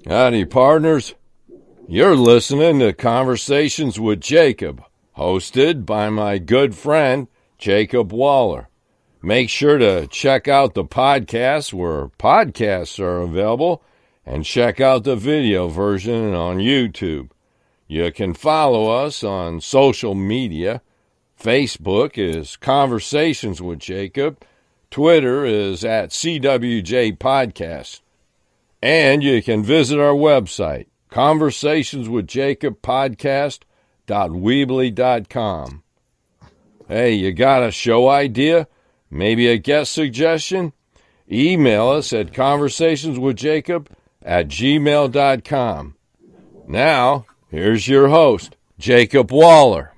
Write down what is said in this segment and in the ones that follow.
Howdy, partners. You're listening to Conversations with Jacob, hosted by my good friend, Jacob Waller. Make sure to check out the podcast where podcasts are available and check out the video version on YouTube. You can follow us on social media. Facebook is Conversations with Jacob. Twitter is at CWJ Podcast. And you can visit our website, conversationswithjacobpodcast.weebly.com. Hey, you got a show idea? Maybe a guest suggestion? Email us at conversationswithjacob@gmail.com. Now, here's your host, Jacob Waller.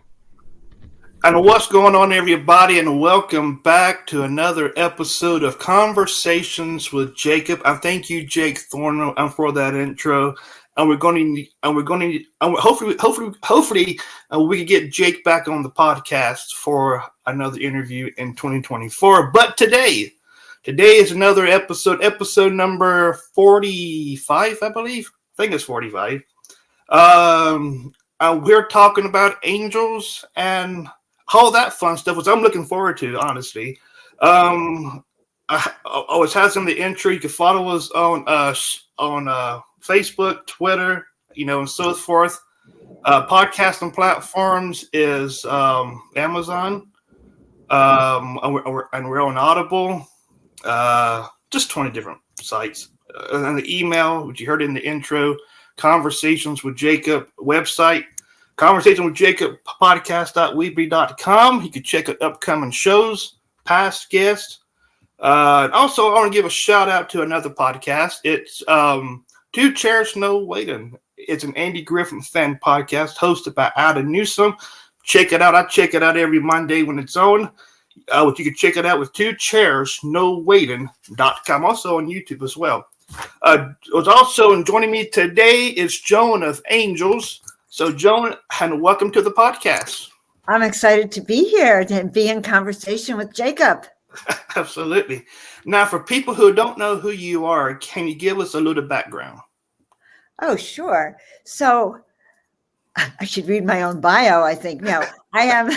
And what's going on, everybody, and welcome back to another episode of Conversations with Jacob. I thank you, Jake Thorne, for that intro. And hopefully, we can get Jake back on the podcast for another interview in 2024. But today is another episode number 45, I believe. I think it's 45. We're talking about angels and all that fun stuff, which I'm looking forward to, honestly. I was having the intro. You can follow us on Facebook, Twitter, and so forth. Podcasting platforms is Amazon, and we're on Audible. Just 20 different sites. And the email, which you heard in the intro, Conversations with Jacob website. Conversation with Jacob podcast.weebly.com. You can check out upcoming shows, past guests. Also, I want to give a shout out to another podcast. It's Two Chairs, No Waiting. It's an Andy Griffin fan podcast hosted by Adam Newsom. Check it out. I check it out every Monday when it's on. You can check it out with twocairsnowaiting.com. Also on YouTube as well. Also joining me today is Joan of Angels. So, Joan, and welcome to the podcast. I'm excited to be here, to be in conversation with Jacob. Absolutely. Now, for people who don't know who you are, can you give us a little background? Oh, sure. So, I should read my own bio, I think. No, I am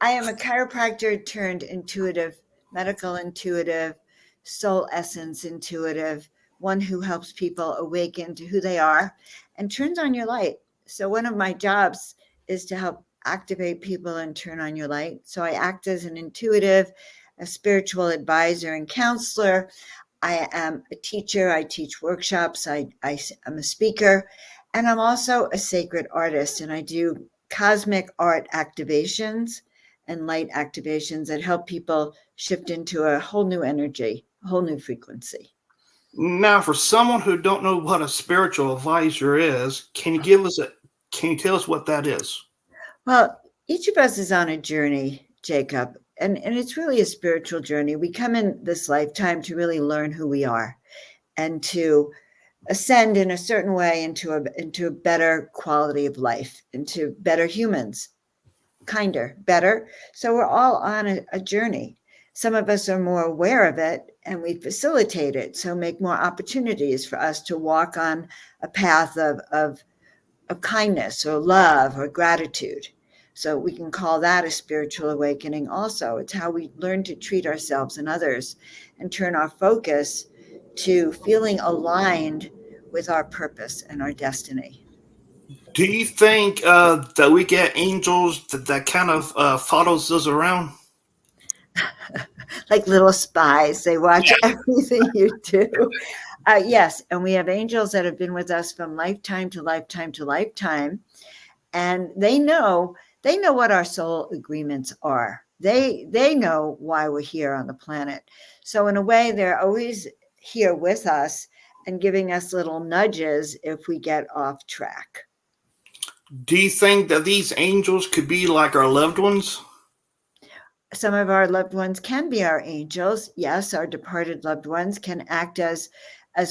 a chiropractor turned intuitive, medical intuitive, soul essence intuitive, one who helps people awaken to who they are and turns on your light. So one of my jobs is to help activate people and turn on your light. So I act as an intuitive, a spiritual advisor and counselor. I am a teacher. I teach workshops. I'm a speaker. And I'm also a sacred artist. And I do cosmic art activations and light activations that help people shift into a whole new energy, a whole new frequency. Now, for someone who don't know what a spiritual advisor is, can you tell us what that is? Well, each of us is on a journey, Jacob, and it's really a spiritual journey. We come in this lifetime to really learn who we are and to ascend in a certain way into a better quality of life, into better humans, kinder, better. So we're all on a journey. Some of us are more aware of it and we facilitate it. So make more opportunities for us to walk on a path of kindness or love or gratitude. So we can call that a spiritual awakening also. It's how we learn to treat ourselves and others and turn our focus to feeling aligned with our purpose and our destiny. Do you think that we get angels that kind of follows us around? Like little spies. They watch everything you do. Yes, and we have angels that have been with us from lifetime to lifetime to lifetime, and they know what our soul agreements are. They know why we're here on the planet. So in a way, they're always here with us and giving us little nudges if we get off track. Do you think that these angels could be like our loved ones? Some of our loved ones can be our angels. Yes, our departed loved ones can act as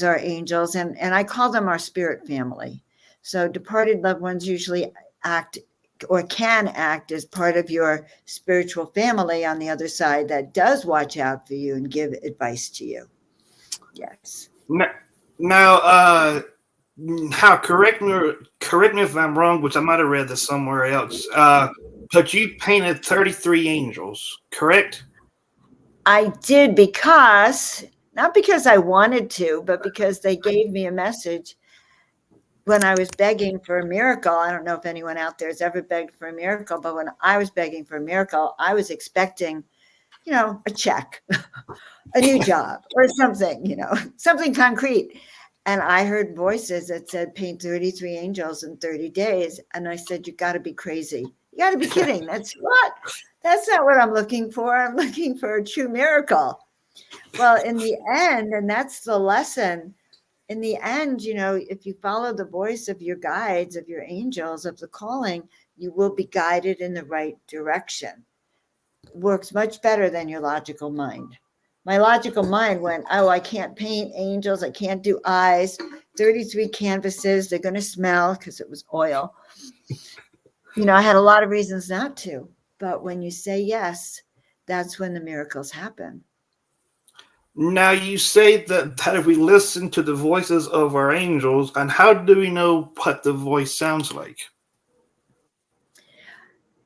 our angels, and I call them our spirit family. So departed loved ones usually act or can act as part of your spiritual family on the other side that does watch out for you and give advice to you. Yes. Now, How correct me if I'm wrong, which I might have read this somewhere else. But you painted 33 angels, correct? I did because, not because I wanted to, but because they gave me a message when I was begging for a miracle. I don't know if anyone out there has ever begged for a miracle, but when I was begging for a miracle, I was expecting, a check, a new job, or something, something concrete. And I heard voices that said, paint 33 angels in 30 days. And I said, you got to be crazy. You got to be kidding. That's not what I'm looking for. I'm looking for a true miracle. Well, in the end, and that's the lesson, in the end, if you follow the voice of your guides, of your angels, of the calling, you will be guided in the right direction. It works much better than your logical mind. My logical mind went, oh, I can't paint angels. I can't do eyes. 33 canvases. They're going to smell because it was oil. I had a lot of reasons not to. But when you say yes, that's when the miracles happen. Now you say that if we listen to the voices of our angels, and how do we know what the voice sounds like?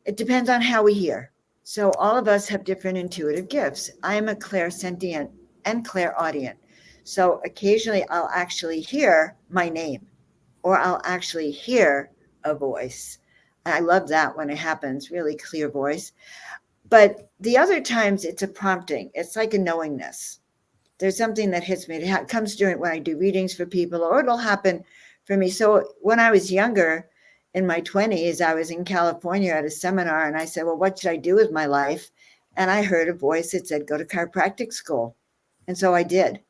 It depends on how we hear. So all of us have different intuitive gifts. I'm a clairsentient and clairaudient. So occasionally I'll actually hear my name, or I'll actually hear a voice. I love that when it happens, really clear voice. But the other times it's a prompting. It's like a knowingness. There's something that hits me. It comes during when I do readings for people, or it'll happen for me. So when I was younger, in my 20s, I was in California at a seminar, and I said, well, what should I do with my life? And I heard a voice that said, go to chiropractic school. And so I did.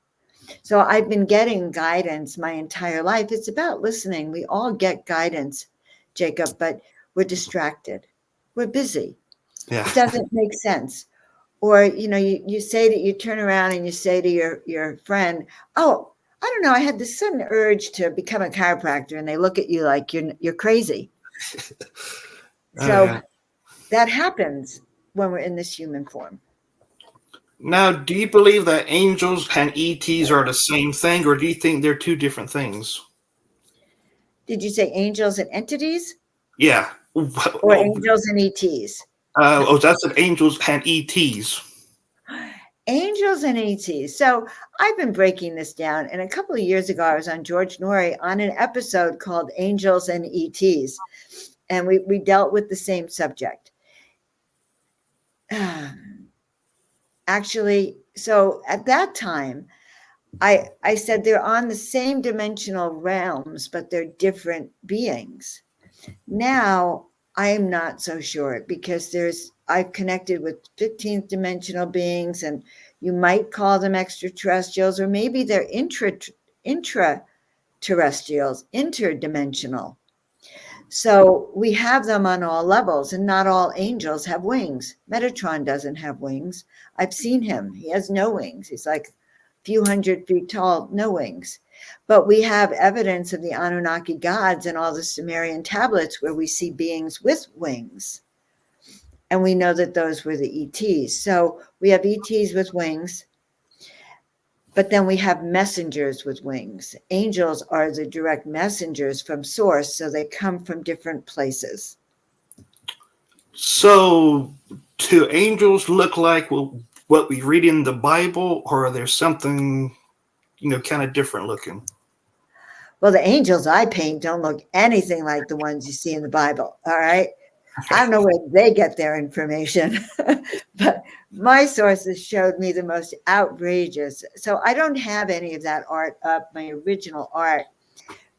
So I've been getting guidance my entire life. It's about listening. We all get guidance, Jacob, but we're distracted. We're busy. Yeah. It doesn't make sense. Or, you say that you turn around and you say to your friend, oh, I don't know, I had this sudden urge to become a chiropractor, and they look at you like you're crazy. So that happens when we're in this human form. Now, do you believe that angels and ETs are the same thing, or do you think they're two different things? Did you say angels and entities? Yeah. Or angels and ETs? That's an angels and ETs. Angels and ETs. So I've been breaking this down. And a couple of years ago, I was on George Norrie on an episode called Angels and ETs. And we dealt with the same subject. Actually, so at that time, I said they're on the same dimensional realms, but they're different beings. Now, I'm not so sure because I've connected with 15th dimensional beings, and you might call them extraterrestrials, or maybe they're intraterrestrials, interdimensional. So we have them on all levels, and not all angels have wings. Metatron doesn't have wings. I've seen him. He has no wings. He's like a few 100 feet tall, no wings. But we have evidence of the Anunnaki gods and all the Sumerian tablets where we see beings with wings. And we know that those were the ETs. So we have ETs with wings, but then we have messengers with wings. Angels are the direct messengers from source, so they come from different places. So, do angels look like what we read in the Bible, or are there something, kind of different looking? Well, the angels I paint don't look anything like the ones you see in the Bible, all right? I don't know where they get their information, but my sources showed me the most outrageous. So I don't have any of that art up, my original art,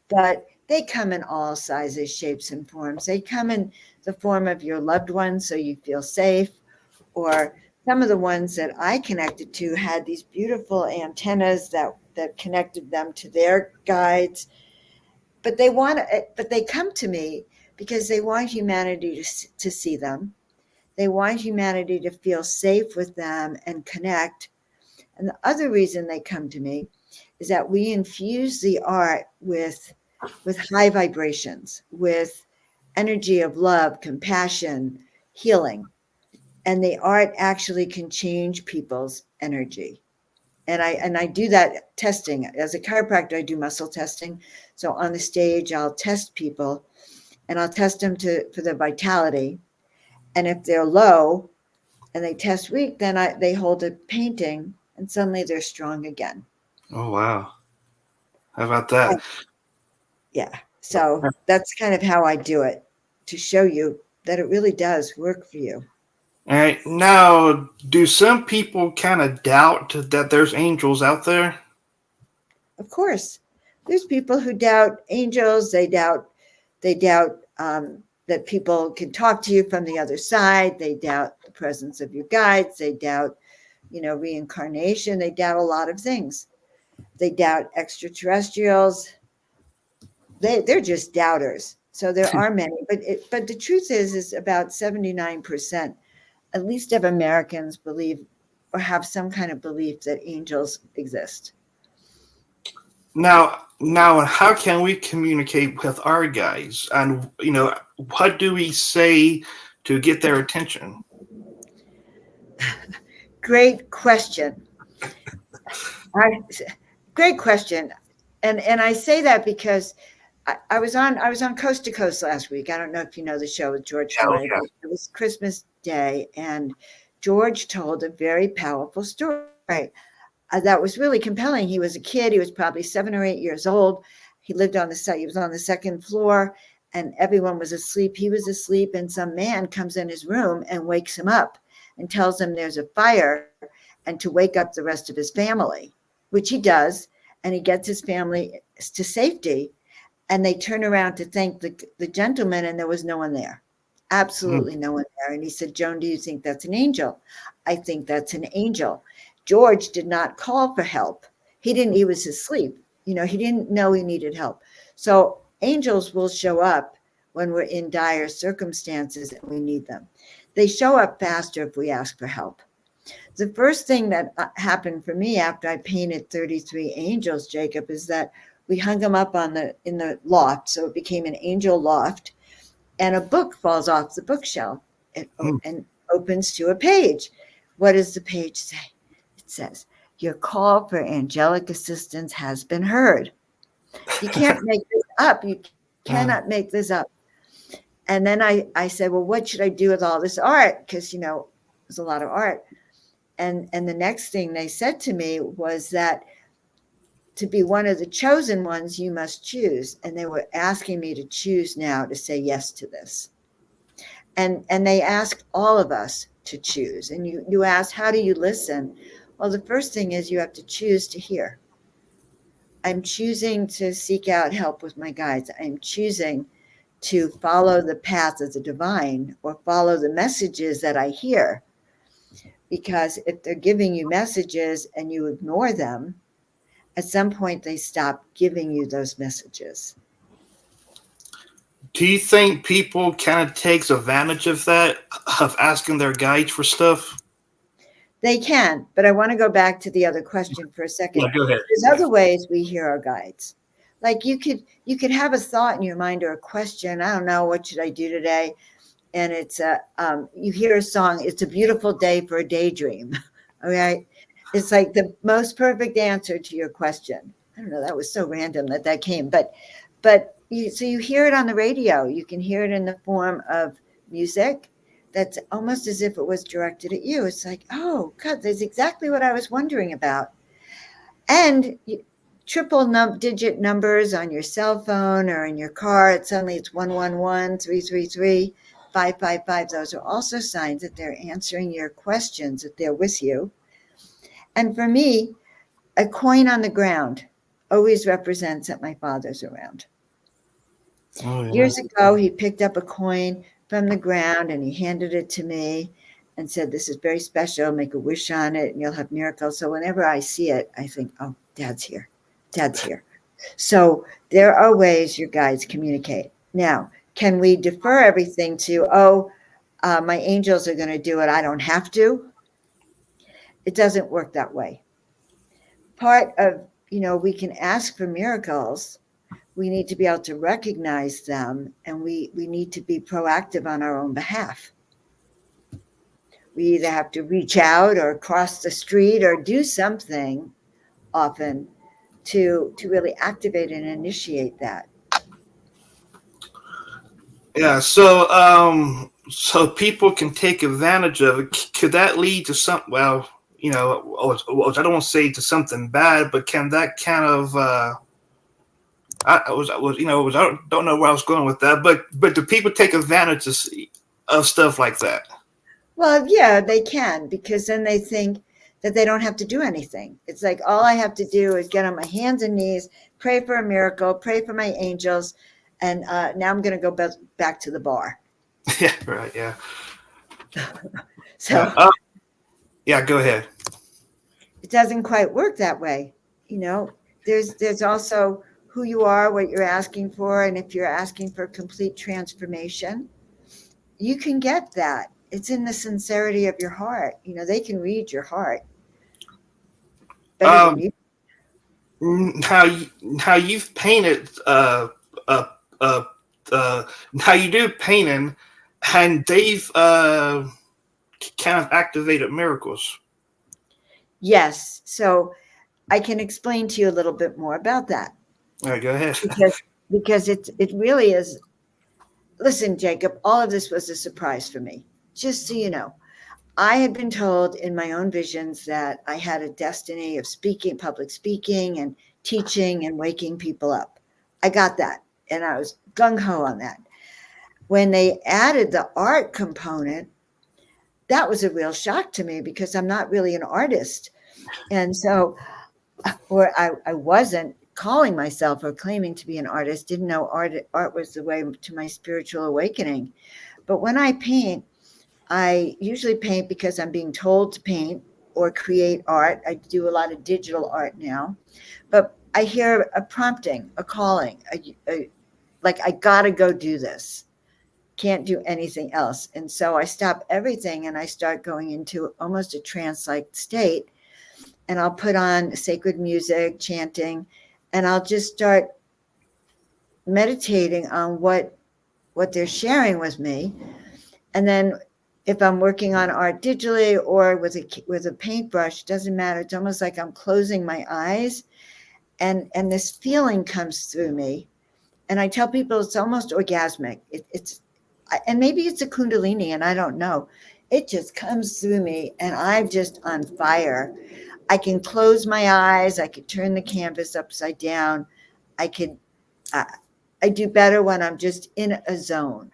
but they come in all sizes, shapes, and forms. They come in the form of your loved ones so you feel safe, or some of the ones that I connected to had these beautiful antennas that connected them to their guides. But they come to me because they want humanity to see them. They want humanity to feel safe with them and connect. And the other reason they come to me is that we infuse the art with high vibrations, with energy of love, compassion, healing. And the art actually can change people's energy. And I do that testing. As a chiropractor, I do muscle testing. So on the stage, I'll test people, and I'll test them for their vitality. And if they're low and they test weak, then they hold a painting, and suddenly they're strong again. Oh, wow. How about that? Yeah. So that's kind of how I do it, to show you that it really does work for you. All right. Now, do some people kind of doubt that there's angels out there? Of course, there's people who doubt angels. They doubt that people can talk to you from the other side. They doubt the presence of your guides. They doubt, reincarnation. They doubt a lot of things. They doubt extraterrestrials. They're just doubters. So there are many, but the truth is about 79%, at least, of Americans believe or have some kind of belief that angels exist. Now, how can we communicate with our guys? And, what do we say to get their attention? Great question. Great question. And I say that because I was on Coast to Coast last week. I don't know if you know the show with George Floyd. Yeah. It was Christmas Day, and George told a very powerful story that was really compelling. He was a kid. He was probably 7 or 8 years old. He lived on the site. He was on the second floor, and everyone was asleep. He was asleep, and some man comes in his room and wakes him up and tells him there's a fire and to wake up the rest of his family, which he does. And he gets his family to safety. And they turn around to thank the gentleman, and there was no one there. Absolutely no one there. And he said, Joan, do you think that's an angel? I think that's an angel. George did not call for help. He was asleep. He didn't know he needed help. So angels will show up when we're in dire circumstances and we need them. They show up faster if we ask for help. The first thing that happened for me after I painted 33 angels, Jacob, is that we hung them up in the loft. So it became an angel loft, and a book falls off the bookshelf and opens to a page. What does the page say? It says, your call for angelic assistance has been heard. You can't make this up. You cannot make this up. And then I said, well, what should I do with all this art? Because, there's a lot of art. And the next thing they said to me was that to be one of the chosen ones, you must choose. And they were asking me to choose now to say yes to this. And they ask all of us to choose. And you ask, how do you listen? Well, the first thing is you have to choose to hear. I'm choosing to seek out help with my guides. I'm choosing to follow the path of the divine or follow the messages that I hear. Because if they're giving you messages and you ignore them, at some point they stop giving you those messages. Do you think people kind of takes advantage of that, of asking their guides for stuff? They can, but I want to go back to the other question for a second. Yeah, go ahead. There's other ways we hear our guides. Like you could have a thought in your mind or a question. I don't know, what should I do today? And it's you hear a song. It's a beautiful day for a daydream. All right. It's like the most perfect answer to your question. I don't know. That was so random that came, so you hear it on the radio. You can hear it in the form of music. That's almost as if it was directed at you. It's like, oh God, that's exactly what I was wondering about. And digit numbers on your cell phone or in your car. Suddenly it's 111, 333, 555. Those are also signs that they're answering your questions, that they're with you. And for me, a coin on the ground always represents that my father's around. Oh, yeah. Years ago, he picked up a coin from the ground and he handed it to me and said, this is very special. Make a wish on it and you'll have miracles. So whenever I see it, I think, oh, Dad's here. Dad's here. So there are ways your guides communicate. Now, can we defer everything to, my angels are going to do it, I don't have to? It doesn't work that way. Part of, we can ask for miracles. We need to be able to recognize them, and we need to be proactive on our own behalf. We either have to reach out or cross the street or do something often to really activate and initiate that. Yeah, so people can take advantage of it. Could that lead to some? Well, I don't want to say to something bad, but can that kind of? I don't know where I was going with that, but do people take advantage of stuff like that? Well, yeah, they can, because then they think that they don't have to do anything. It's like all I have to do is get on my hands and knees, pray for a miracle, pray for my angels, and now I'm going to go back to the bar. Yeah, right. Yeah. So Yeah. Go ahead. it doesn't quite work that way. There's also who you are, what you're asking for, and if you're asking for complete transformation, you can get that. It's in the sincerity of your heart. They can read your heart better than you. How you've painted uh, uh, how you do painting, and they've kind of activated miracles. Yes. So I can explain to you a little bit more about that. All right, go ahead. Because it really is. Listen, Jacob, all of this was a surprise for me. Just so you know, I had been told in my own visions that I had a destiny of public speaking and teaching and waking people up. I got that. And I was gung ho on that. When they added the art component, that was a real shock to me, because I'm not really an artist. And so, or I wasn't calling myself or claiming to be an artist, didn't know art was the way to my spiritual awakening. But when I paint, I usually paint because I'm being told to paint or create art. I do a lot of digital art now, but I hear a prompting, a calling, like I gotta go do this. Can't do anything else. And so I stop everything and I start going into almost a trance-like state. And I'll put on sacred music, chanting, and I'll just start meditating on what they're sharing with me. And then if I'm working on art digitally or with a paintbrush, doesn't matter. It's almost like I'm closing my eyes, and this feeling comes through me. And I tell people it's almost orgasmic. And maybe it's a kundalini, and I don't know. It just comes through me, and I'm just on fire. I can close my eyes. I could turn the canvas upside down. I do better when I'm just in a zone.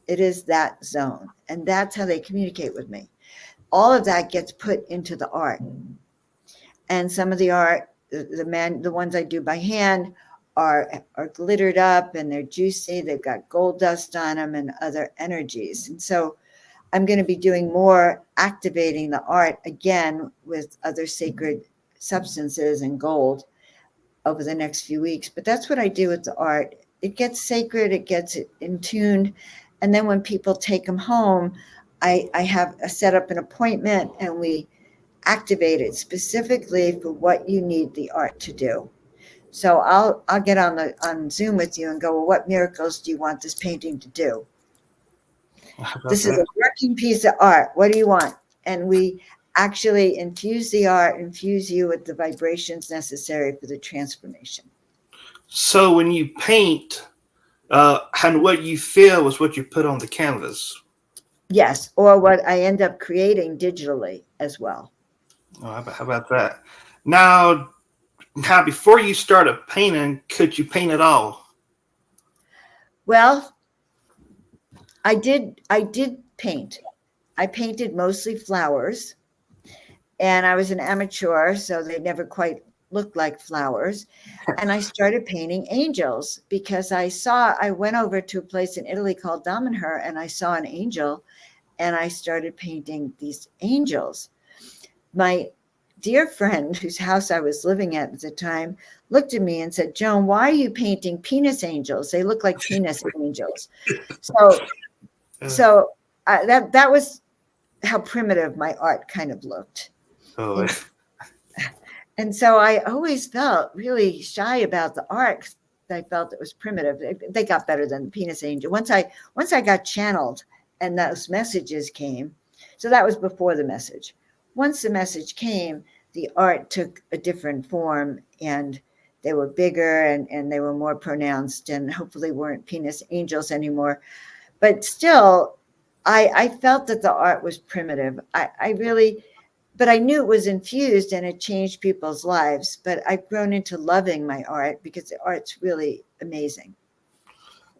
It is that zone. And that's how they communicate with me. All of that gets put into the art. And some of the art, the ones I do by hand, are glittered up and they're juicy. They've got gold dust on them and other energies. And so I'm going to be doing more activating the art again with other sacred substances and gold over the next few weeks. But that's what I do with the art. It gets sacred, it gets in tuned. And then when people take them home, I have set up an appointment and we activate it specifically for what you need the art to do. So I'll get on Zoom with you and go, well, what miracles do you want this painting to do? This is a working piece of art. What do you want? And we actually infuse the art, infuse you with the vibrations necessary for the transformation. So when you paint, and what you feel is what you put on the canvas. Yes, or what I end up creating digitally as well. Oh, how about that? Now, before you started painting, could you paint at all? Well, I did paint. I painted mostly flowers, and I was an amateur, so they never quite looked like flowers. And I started painting angels because I went over to a place in Italy called Damanhur, and I saw an angel, and I started painting these angels. My dear friend, whose house I was living at the time, looked at me and said, Joan, why are you painting penis angels? They look like penis angels. So that was how primitive my art kind of looked. Oh. And so I always felt really shy about the art. I felt it was primitive. They got better than the penis angel. Once I got channeled and those messages came, so that was before the message. Once the message came, the art took a different form, and they were bigger and they were more pronounced, and hopefully weren't penis angels anymore. But still, I felt that the art was primitive. I really, but I knew it was infused and it changed people's lives. But I've grown into loving my art because the art's really amazing.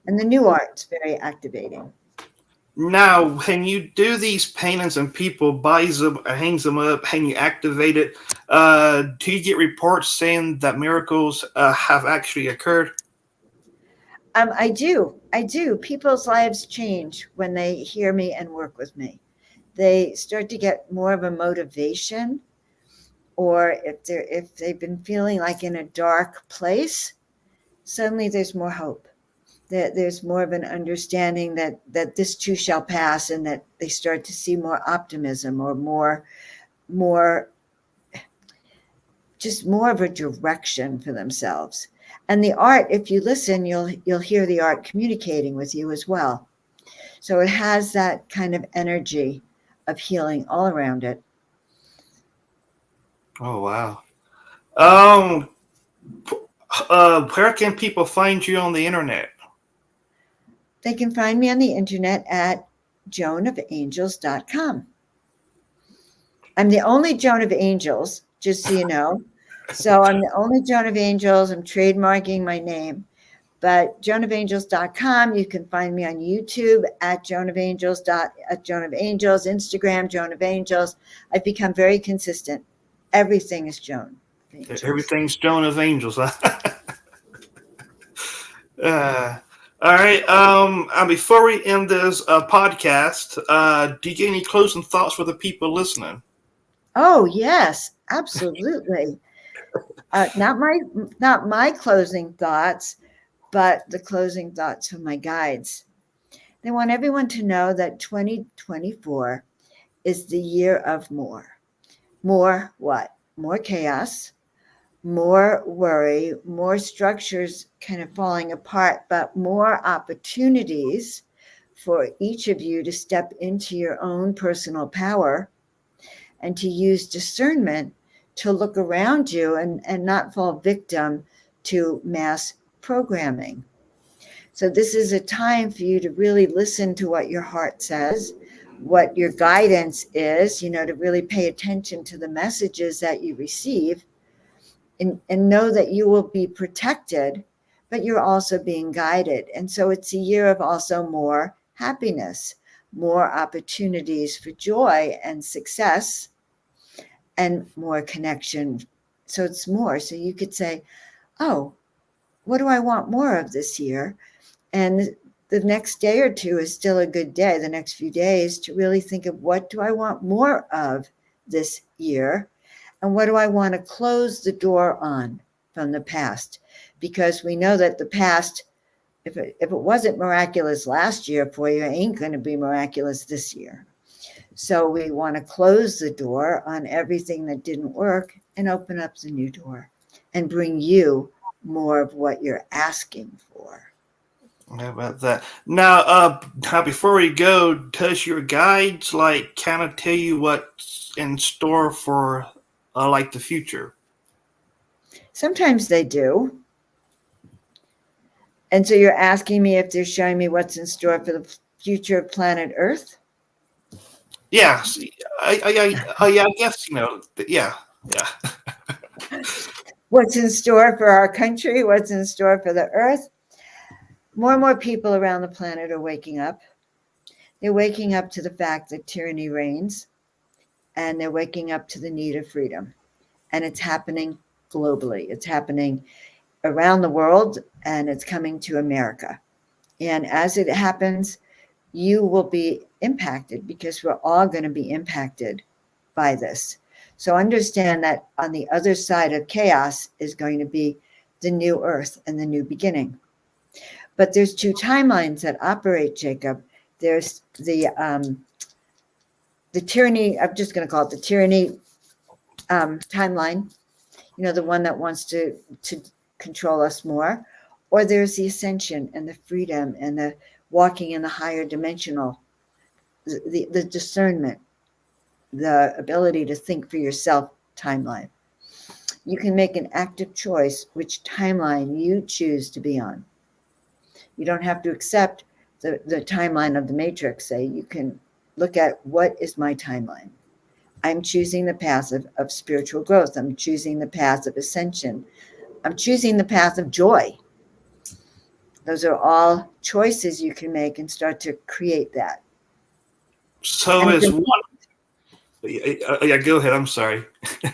And the new art's very activating. Now, when you do these paintings and people buys them or hangs them up and you activate it, do you get reports saying that miracles have actually occurred? I do. I do. People's lives change when they hear me and work with me. They start to get more of a motivation, or if they've been feeling like in a dark place, suddenly there's more hope. That there's more of an understanding that this too shall pass, and that they start to see more optimism, or more just more of a direction for themselves. And the art, if you listen, you'll hear the art communicating with you as well. So it has that kind of energy of healing all around it. Oh, wow. Um, where can people find you on the internet? They can find me on the internet at joanofangels.com. I'm the only Joan of Angels, just so you know. So I'm the only Joan of Angels. I'm trademarking my name. But joanofangels.com, you can find me on YouTube at Joan of Angels, Instagram, Joan of Angels. I've become very consistent. Everything is Joan of Angels. Everything's Joan of Angels. All right. Before we end this podcast, do you get any closing thoughts for the people listening? Oh, yes, absolutely. Not my closing thoughts, but the closing thoughts of my guides. They want everyone to know that 2024 is the year of more. More what? More chaos, more worry, more structures kind of falling apart, but more opportunities for each of you to step into your own personal power and to use discernment to look around you and not fall victim to mass programming. So this is a time for you to really listen to what your heart says, what your guidance is, to really pay attention to the messages that you receive, and know that you will be protected, but you're also being guided. And so it's a year of also more happiness, more opportunities for joy and success, and more connection. So it's more. So you could say, oh, what do I want more of this year? And the next day or two is still a good day, the next few days, to really think of what do I want more of this year? And what do I want to close the door on from the past? Because we know that the past, if it wasn't miraculous last year for you, it ain't going to be miraculous this year. So we want to close the door on everything that didn't work and open up the new door and bring you more of what you're asking for. How about that? Now, before we go, does your guides kind of tell you what's in store for the future? Sometimes they do. And so you're asking me if they're showing me what's in store for the future of planet Earth? Yeah, I guess yeah. What's in store for our country? What's in store for the Earth? More and more people around the planet are waking up. They're waking up to the fact that tyranny reigns, and they're waking up to the need of freedom. And it's happening globally. It's happening around the world, and it's coming to America. And as it happens, you will be impacted, because we're all going to be impacted by this. So understand that on the other side of chaos is going to be the new earth and the new beginning. But there's two timelines that operate, Jacob. There's the tyranny, I'm just going to call it the tyranny timeline, the one that wants to control us more. Or there's the ascension and the freedom and the walking in the higher dimensional, the discernment, the ability to think for yourself timeline. You can make an active choice which timeline you choose to be on. You don't have to accept the timeline of the matrix. Say, you can look at, what is my timeline? I'm choosing the path of spiritual growth. I'm choosing the path of ascension. I'm choosing the path of joy. Those are all choices you can make and start to create that. So is one. Yeah, go ahead. I'm sorry.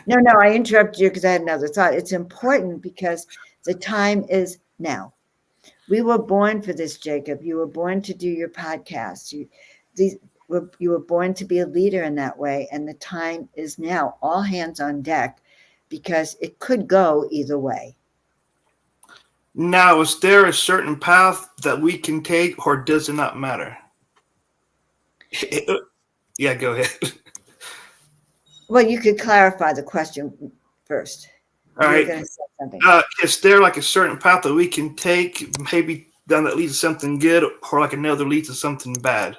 No, I interrupted you because I had another thought. It's important because the time is now. We were born for this, Jacob. You were born to do your podcast. You were born to be a leader in that way. And the time is now. All hands on deck, because it could go either way. Now, is there a certain path that we can take, or does it not matter? Yeah, go ahead. Well, you could clarify the question first. All right. Going to say something. Is there like a certain path that we can take, maybe down that leads to something good, or like another leads to something bad?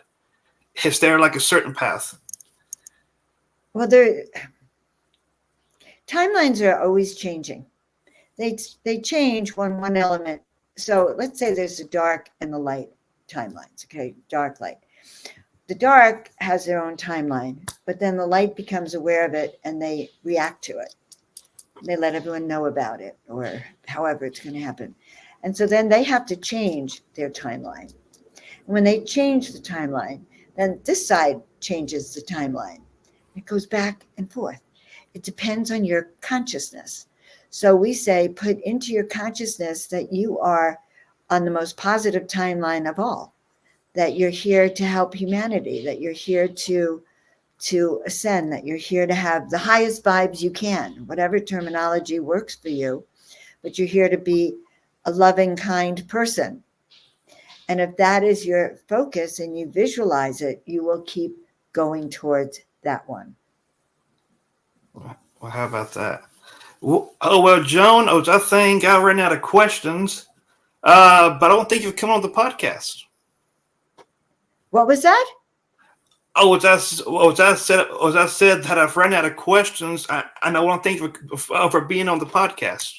Is there like a certain path? Well, timelines are always changing. They change when one element. So let's say there's the dark and the light timelines. Okay, dark, light. The dark has their own timeline, but then the light becomes aware of it and they react to it. They let everyone know about it, or however it's going to happen. And so then they have to change their timeline. And when they change the timeline, then this side changes the timeline. It goes back and forth. It depends on your consciousness. So we say, put into your consciousness that you are on the most positive timeline of all, that you're here to help humanity, that you're here to ascend, that you're here to have the highest vibes you can, whatever terminology works for you, but you're here to be a loving, kind person. And if that is your focus and you visualize it, you will keep going towards that one. Well, how about that? Well, Joan, I think I ran out of questions, but I don't think you've come on the podcast. What was that? Was I said that I've run out of questions, and I want to thank you for being on the podcast.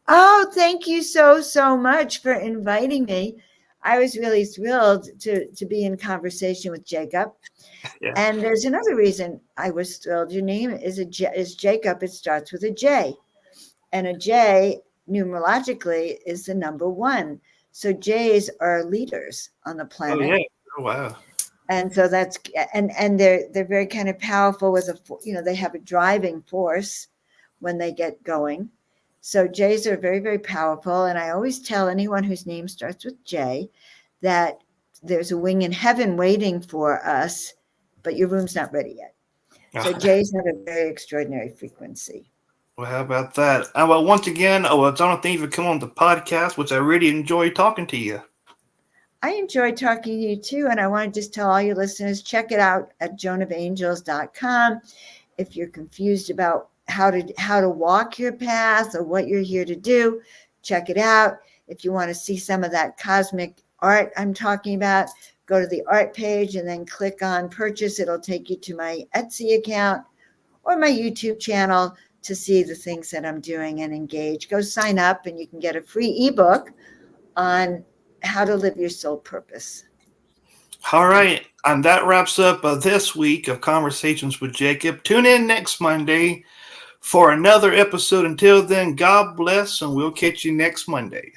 Oh, thank you so much for inviting me. I was really thrilled to be in conversation with Jacob. Yeah. And there's another reason I was thrilled. Your name is Jacob. It starts with a J. And a J, numerologically, is the number 1. So J's are leaders on the planet. Oh, yeah. Oh, wow. And so that's, and they're very kind of powerful with they have a driving force when they get going. So J's are very, very powerful. And I always tell anyone whose name starts with J that there's a wing in heaven waiting for us, but your room's not ready yet. So J's have a very extraordinary frequency. Well, how about that? Well, once again, it's on thank you for coming on the podcast, which I really enjoy talking to you. I enjoy talking to you too. And I want to just tell all your listeners, check it out at joanofangels.com. If you're confused about how to walk your path or what you're here to do, check it out. If you want to see some of that cosmic art I'm talking about, go to the art page and then click on purchase. It'll take you to my Etsy account or my YouTube channel to see the things that I'm doing and engage. Go sign up and you can get a free ebook on how to live your soul purpose. All right. And that wraps up this week of Conversations with Jacob. Tune in next Monday for another episode. Until then, God bless, and we'll catch you next Monday.